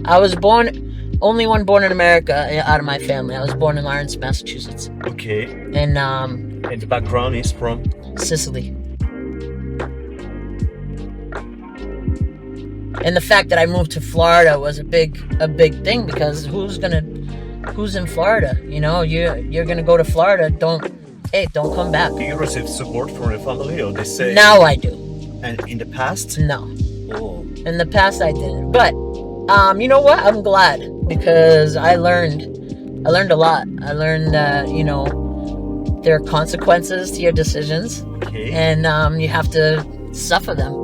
I was only one born in America out of my family. I was born in Lawrence, Massachusetts. Okay. And the background is from? Sicily. And the fact that I moved to Florida was a big thing, because who's in Florida? You know, you're gonna go to Florida. Don't come back. Do you receive support from your family, or they say? Now I do. And in the past? No. Oh. In the past I didn't. But you know what? I'm glad, because I learned a lot. I learned that, you know, there are consequences to your decisions. Okay. And you have to suffer them.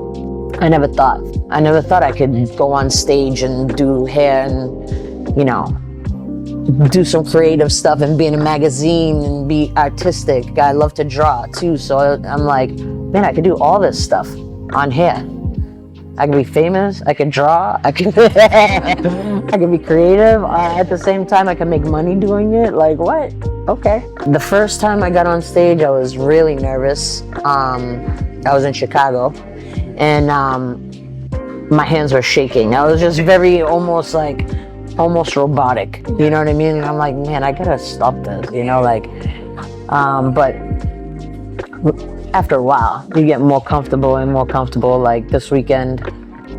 I never thought I could go on stage and do hair and, you know, do some creative stuff and be in a magazine and be artistic. I love to draw too, so I'm like, man, I could do all this stuff on hair. I can be famous, I can draw, I can I can be creative. At the same time, I can make money doing it. Like, what? Okay. The first time I got on stage, I was really nervous. I was in Chicago, and my hands were shaking. I was just almost robotic. You know what I mean? And I'm like, man, I gotta stop this. You know, like, but after a while, you get more comfortable and more comfortable. Like this weekend,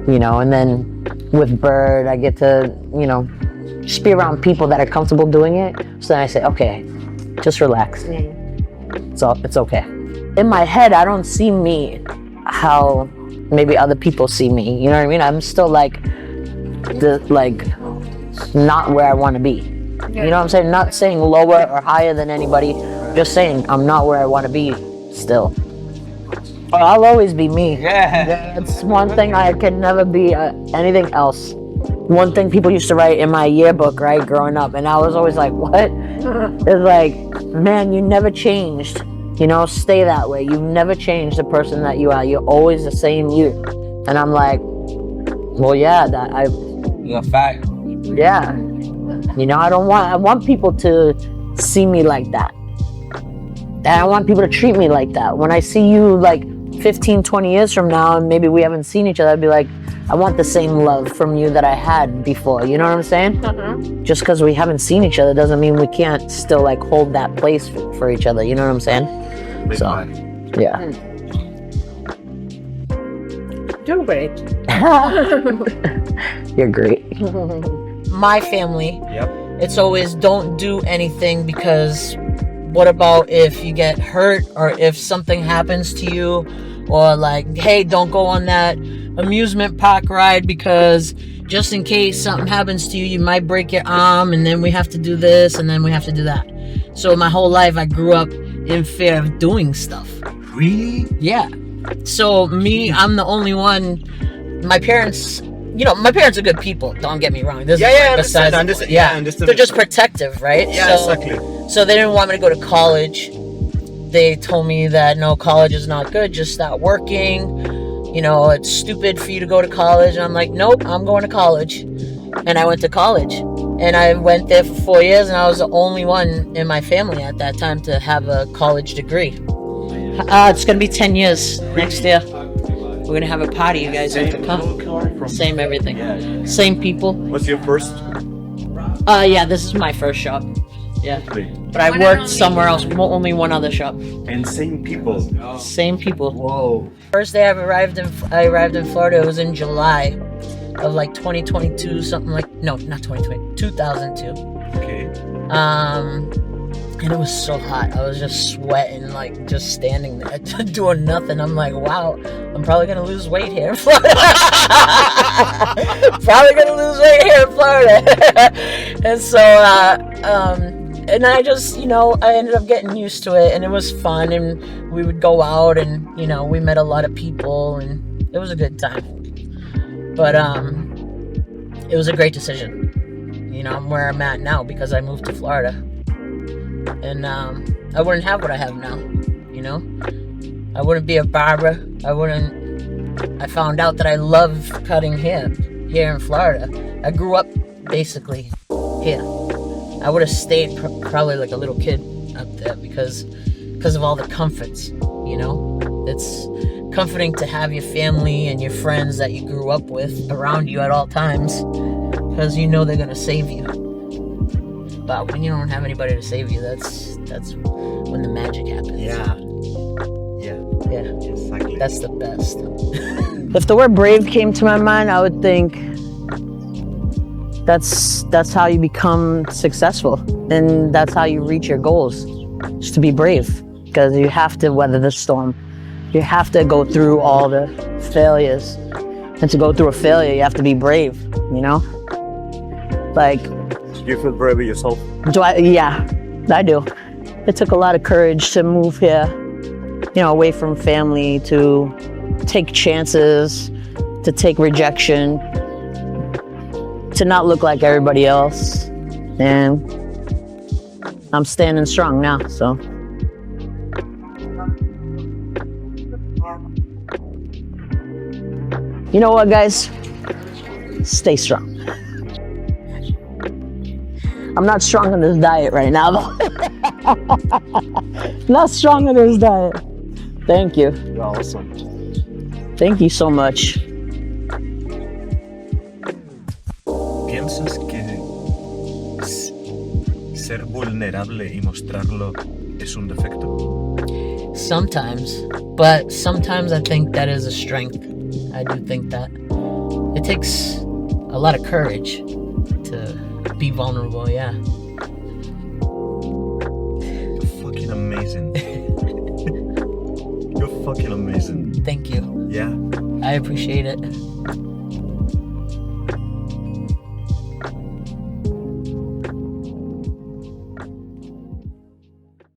you know, and then with Bird, I get to, you know, just be around people that are comfortable doing it. So then I say, okay, just relax. So it's okay. In my head, I don't see me how maybe other people see me. You know what I mean? I'm still like not where I want to be. You know what I'm saying? Not saying lower or higher than anybody. Just saying I'm not where I want to be still. I'll always be me. Yeah. It's one thing. I can never be anything else. One thing people used to write in my yearbook, right, growing up, and I was always like, what? It's like, man, you never changed. You know, stay that way. You've never changed the person that you are. You're always the same you. And I'm like, well, yeah, You're a fact. Yeah. You know, I want people to see me like that. And I want people to treat me like that. When I see you like 15, 20 years from now, and maybe we haven't seen each other, I'd be like, I want the same love from you that I had before. You know what I'm saying? Just because we haven't seen each other doesn't mean we can't still like hold that place for each other. You know what I'm saying? So, yeah. Doing great. You're great. My family, Yep. it's always don't do anything, because what about if you get hurt, or if something happens to you, or like, hey, don't go on that amusement park ride, because just in case something happens to you, you might break your arm, and then we have to do this, and then we have to do that. So my whole life I grew up in fear of doing stuff. Really? Yeah. So me, I'm the only one. My parents, you know, my parents are good people. Don't get me wrong. This is understand. They're just protective, right? Yeah, exactly. So they didn't want me to go to college. They told me that no, college is not good. Just start working. You know, it's stupid for you to go to college. And I'm like, nope, I'm going to college. And I went to college. And I went there for 4 years, and I was the only one in my family at that time to have a college degree. It's going to be 10 years next year. We're going to have a party. You guys have to come. Same everything. Yeah. Same people. What's your first? Yeah, this is my first shop. Yeah. But I worked somewhere else, only one other shop. And same people. Same people. Whoa. First day I arrived in Florida, it was in July of like 2022, something like, no, not 2020, 2002. Okay. And it was so hot. I was just sweating, like just standing there doing nothing. I'm like, wow, I'm probably gonna lose weight here in Florida. Probably gonna lose weight here in Florida. And so, and I just, you know, I ended up getting used to it, and it was fun, and we would go out, and, you know, we met a lot of people, and it was a good time. But, it was a great decision. You know, I'm where I'm at now because I moved to Florida. And, I wouldn't have what I have now, you know? I wouldn't be a barber. I found out that I love cutting hair here in Florida. I grew up basically here. I would have stayed probably like a little kid up there because of all the comforts, you know? It's comforting to have your family and your friends that you grew up with around you at all times. because you know they're gonna save you. But when you don't have anybody to save you, that's when the magic happens. Yeah. Yeah. Exactly. That's the best. If the word brave came to my mind, I would think that's how you become successful, and that's how you reach your goals. Just to be brave, because you have to weather the storm. You have to go through all the failures, and to go through a failure, you have to be brave. You know, like. Do you feel brave yourself? Yeah, I do. It took a lot of courage to move here, away from family, to take chances, to take rejection, to not look like everybody else. And I'm standing strong now, so. You know what, guys? Stay strong. I'm not strong on this diet right now, though. Not strong on this diet. Thank you. You're awesome. Thank you so much. ¿Piensas que ser vulnerable y mostrarlo es un defecto? Sometimes, but sometimes I think that is a strength. I do think that it takes a lot of courage to be vulnerable. Yeah. You're fucking amazing. You're fucking amazing. Thank you. Yeah. I appreciate it.